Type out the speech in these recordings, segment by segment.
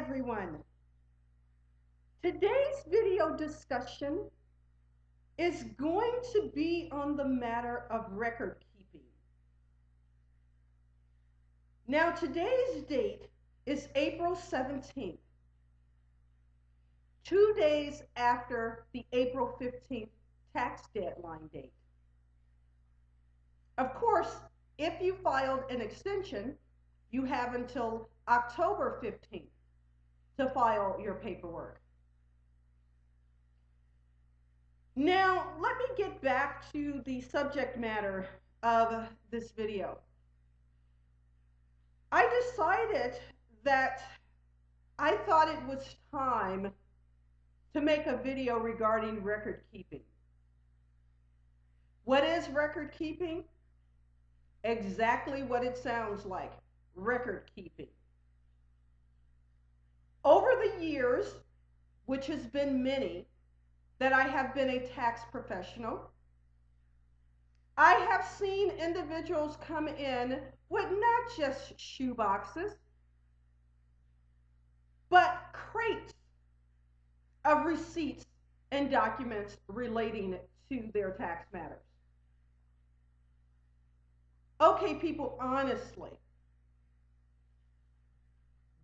everyone. Today's video discussion is going to be on the matter of record keeping. Now, today's date is April 17th, 2 days after the April 15th tax deadline date. Of course, if you filed an extension, you have until October 15th to file your paperwork. Now, let me get back to the subject matter of this video. I decided that I thought it was time to make a video regarding record keeping. What is record keeping? Exactly what it sounds like, record keeping. Over the years, which has been many, that I have been a tax professional, I have seen individuals come in with not just shoe boxes, but crates of receipts and documents relating to their tax matters. Okay, people, honestly,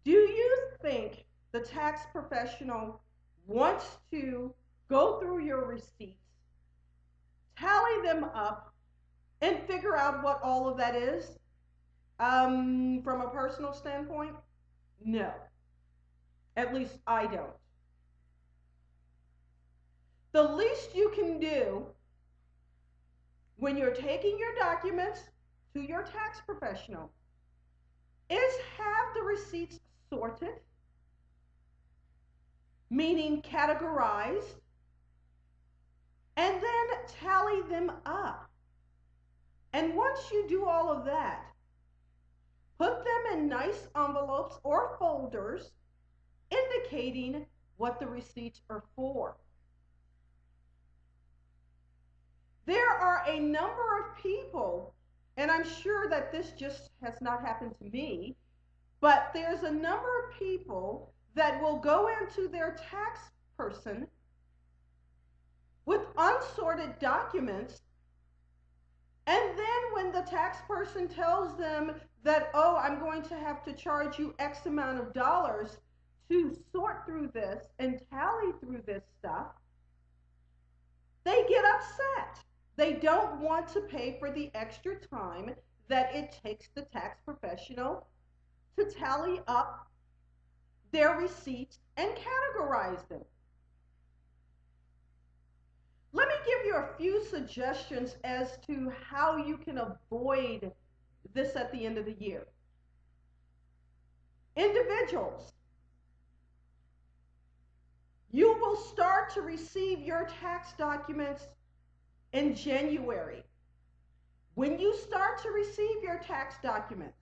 do you think the tax professional wants to go through your receipts, tally them up, and figure out what all of that is? From a personal standpoint, no. At least I don't. The least you can do when you're taking your documents to your tax professional is have the receipts sorted, meaning categorized, and then tally them up. And once you do all of that, put them in nice envelopes or folders indicating what the receipts are for. There are a number of people, and I'm sure that this just has not happened to me, but there's a number of people that will go into their tax person with unsorted documents, and then when the tax person tells them that, oh, I'm going to have to charge you X amount of dollars to sort through this and tally through this stuff, they get upset. They don't want to pay for the extra time that it takes the tax professional to tally up their receipts and categorize them. Let me give you a few suggestions as to how you can avoid this at the end of the year. Individuals, you will start to receive your tax documents in January. When you start to receive your tax documents,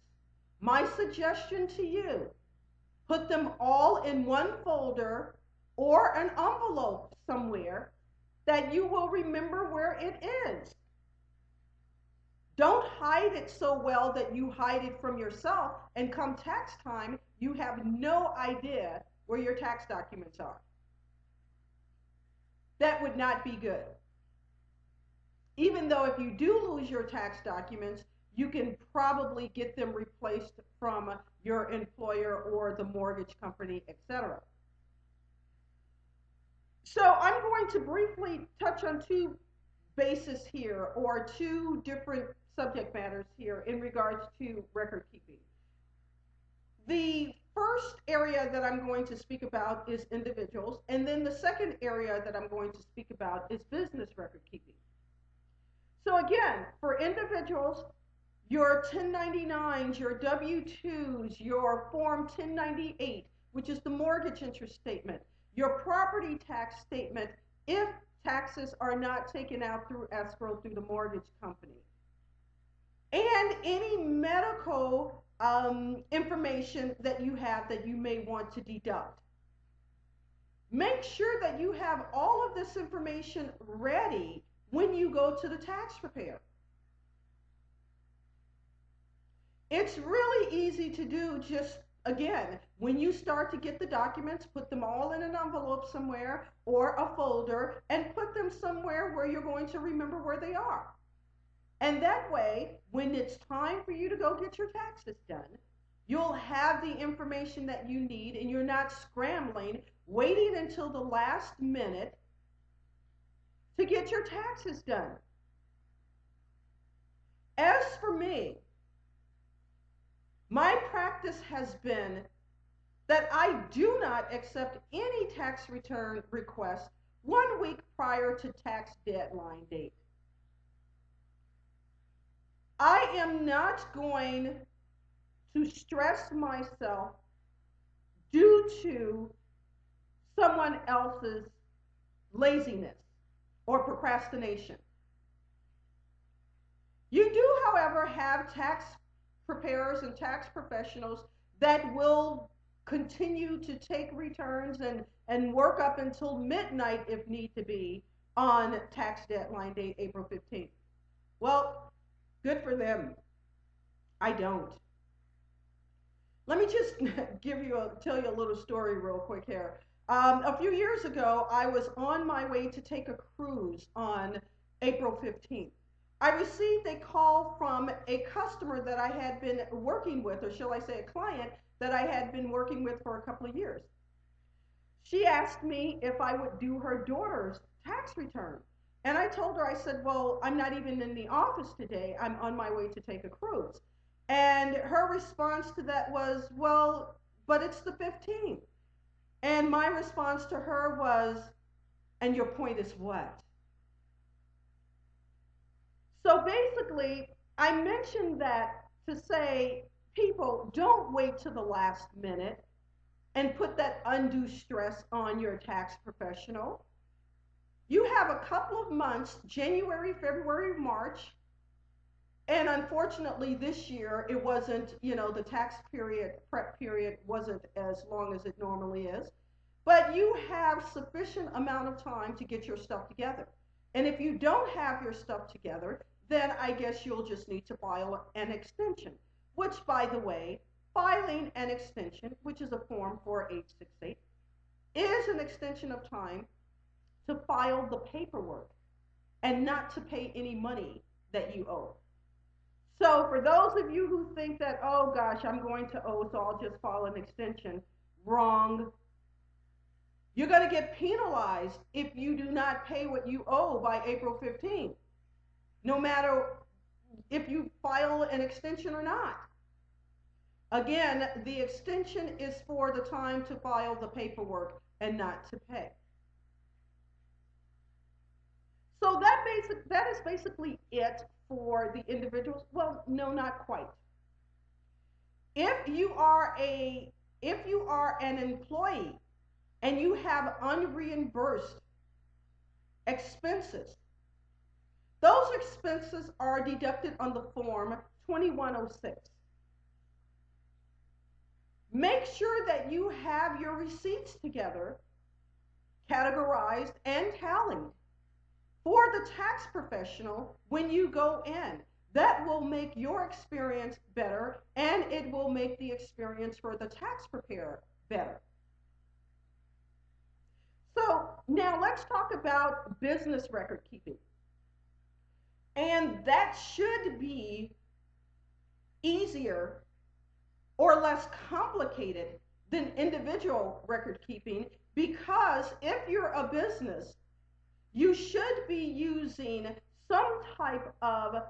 my suggestion to you, put them all in one folder or an envelope somewhere that you will remember where it is. Don't hide it so well that you hide it from yourself, and come tax time, you have no idea where your tax documents are. That would not be good. Even though if you do lose your tax documents, you can probably get them replaced from your employer or the mortgage company, etc. So I'm going to briefly touch on two bases here, or two different subject matters here in regards to record keeping. The first area that I'm going to speak about is individuals, and then the second area that I'm going to speak about is business record keeping. So again, for individuals, your 1099s, your W-2s, your Form 1098, which is the mortgage interest statement, your property tax statement, if taxes are not taken out through escrow through the mortgage company, and any medical information that you have that you may want to deduct. Make sure that you have all of this information ready when you go to the tax preparer. It's really easy to do. Just again, when you start to get the documents, put them all in an envelope somewhere or a folder and put them somewhere where you're going to remember where they are. And that way, when it's time for you to go get your taxes done, you'll have the information that you need and you're not scrambling, waiting until the last minute to get your taxes done. As for me, my practice has been that I do not accept any tax return request 1 week prior to tax deadline date. I am not going to stress myself due to someone else's laziness or procrastination. You do, however, have tax preparers and tax professionals that will continue to take returns and work up until midnight if need to be on tax deadline date, April 15th. Well, good for them. I don't. Let me just tell you a little story real quick here. A few years ago, I was on my way to take a cruise on April 15th. I received a call from a customer that I had been working with, or shall I say a client that I had been working with for a couple of years. She asked me if I would do her daughter's tax return. And I told her, I said, well, I'm not even in the office today. I'm on my way to take a cruise. And her response to that was, well, but it's the 15th. And my response to her was, and your point is what? So basically, I mentioned that to say, people, don't wait to the last minute and put that undue stress on your tax professional. You have a couple of months, January, February, March, and unfortunately this year it wasn't, the tax period, prep period wasn't as long as it normally is, but you have sufficient amount of time to get your stuff together. And if you don't have your stuff together, then I guess you'll just need to file an extension, which, by the way, filing an extension, which is a form 4868, is an extension of time to file the paperwork and not to pay any money that you owe. So for those of you who think that, oh gosh, I'm going to owe, so I'll just file an extension, wrong. You're going to get penalized if you do not pay what you owe by April 15th, no matter if you file an extension or not. Again, the extension is for the time to file the paperwork and not to pay. So that is basically it for the individuals. Well, no, not quite. If you are an employee and you have unreimbursed expenses, those expenses are deducted on the form 2106. Make sure that you have your receipts together, categorized and tallied for the tax professional when you go in. That will make your experience better, and it will make the experience for the tax preparer better. So now let's talk about business record keeping. And that should be easier or less complicated than individual record keeping, because if you're a business, you should be using some type of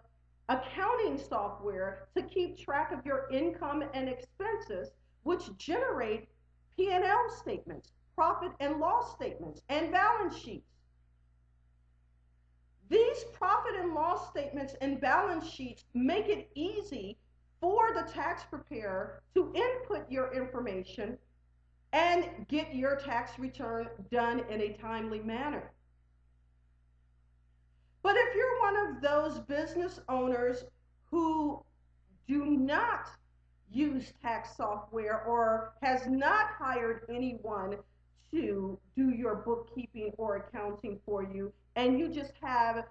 accounting software to keep track of your income and expenses, which generate P&L statements, profit and loss statements, and balance sheets. These profit and loss statements and balance sheets make it easy for the tax preparer to input your information and get your tax return done in a timely manner. But if you're one of those business owners who do not use tax software or has not hired anyone to do your bookkeeping or accounting for you, and you just have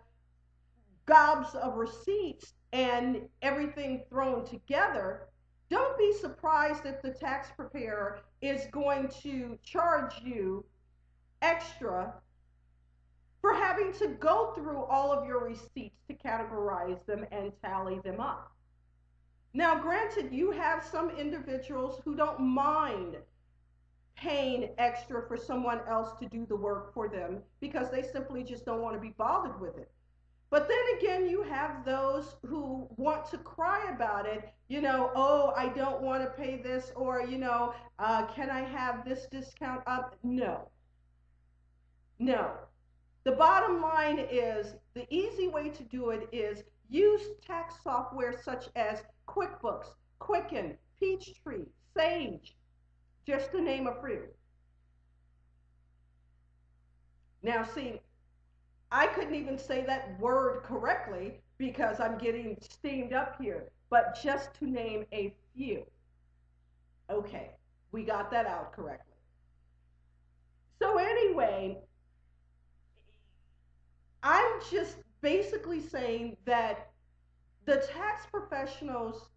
gobs of receipts and everything thrown together, don't be surprised if the tax preparer is going to charge you extra for having to go through all of your receipts to categorize them and tally them up. Now, granted, you have some individuals who don't mind paying extra for someone else to do the work for them because they simply just don't want to be bothered with it. But then again, you have those who want to cry about it, oh, I don't want to pay this, or, can I have this discount up? No. No. The bottom line is the easy way to do it is use tax software such as QuickBooks, Quicken, Peachtree, Sage, just to name a few. Now, see, I couldn't even say that word correctly because I'm getting steamed up here, but just to name a few. Okay, we got that out correctly. So anyway, I'm just basically saying that the tax professionals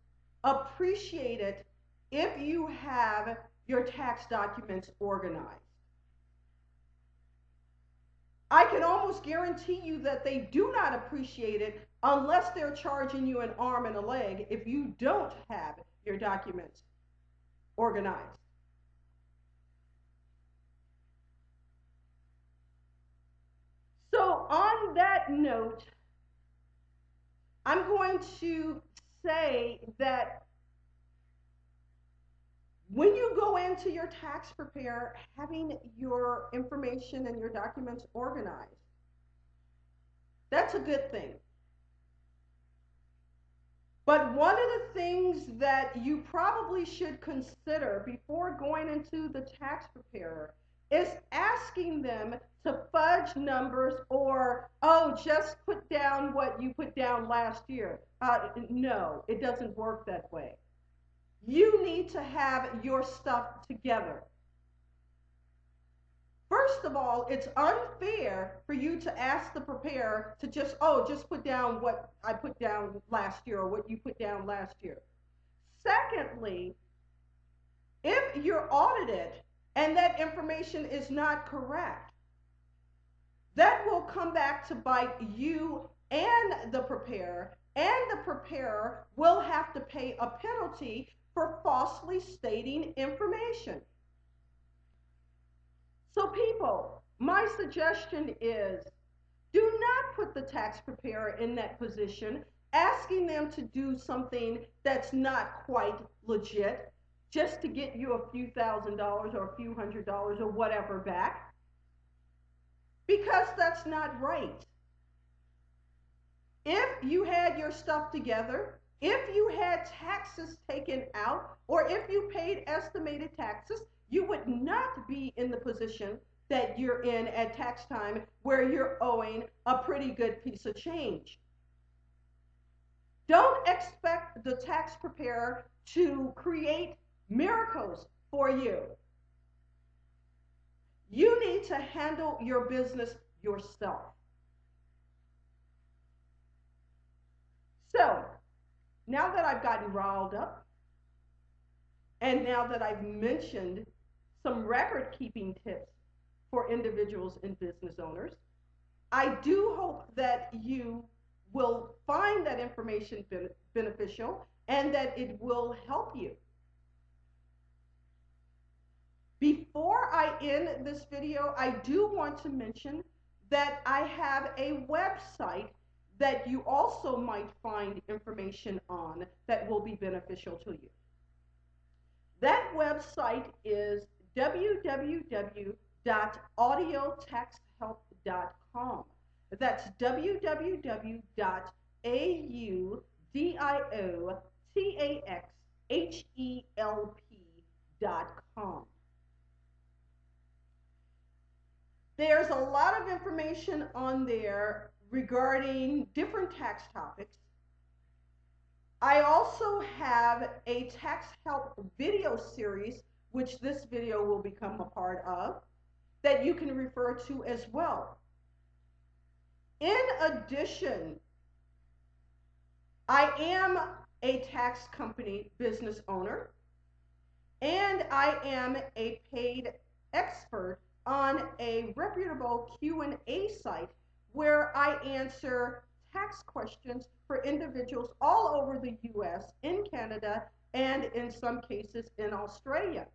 appreciate it if you have your tax documents organized. I can almost guarantee you that they do not appreciate it unless they're charging you an arm and a leg if you don't have your documents organized. So on that note, I'm going to say that when you go into your tax preparer, having your information and your documents organized, that's a good thing. But one of the things that you probably should consider before going into the tax preparer is asking them to fudge numbers or, oh, just put down what you put down last year. No, it doesn't work that way. You need to have your stuff together. First of all, it's unfair for you to ask the preparer to just put down what I put down last year or what you put down last year. Secondly, if you're audited and that information is not correct, that will come back to bite you and the preparer will have to pay a penalty for falsely stating information. So people, my suggestion is do not put the tax preparer in that position, asking them to do something that's not quite legit just to get you a few $1,000s or a few $100s or whatever back, because that's not right. If you had your stuff together, if you had taxes taken out, or if you paid estimated taxes, you would not be in the position that you're in at tax time where you're owing a pretty good piece of change. Don't expect the tax preparer to create miracles for you. You need to handle your business yourself. So, now that I've gotten riled up, and now that I've mentioned some record keeping tips for individuals and business owners, I do hope that you will find that information beneficial and that it will help you. Before I end this video, I do want to mention that I have a website that you also might find information on that will be beneficial to you. That website is www.audiotaxhelp.com. That's www.audiotaxhelp.com. There's a lot of information on there regarding different tax topics. I also have a tax help video series, which this video will become a part of, that you can refer to as well. In addition, I am a tax company business owner, and I am a paid expert on a reputable Q&A site where I answer tax questions for individuals all over the US, in Canada, and in some cases in Australia.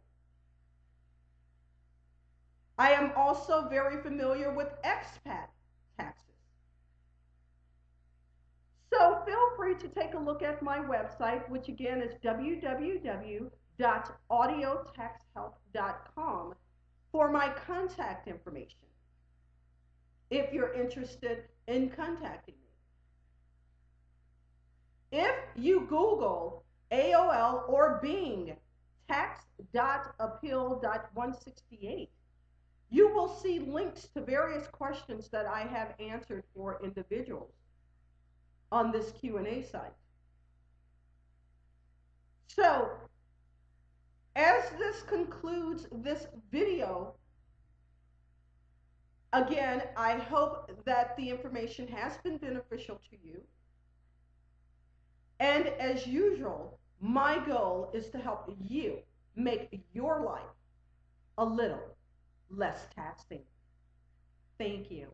I am also very familiar with expat taxes. So feel free to take a look at my website, which again is www.audiotaxhelp.com, for my contact information if you're interested in contacting me. If you Google AOL or Bing tax.appeal.168, you will see links to various questions that I have answered for individuals on this Q&A site. So, as this concludes this video, again, I hope that the information has been beneficial to you. And as usual, my goal is to help you make your life a little less taxing. Thank you.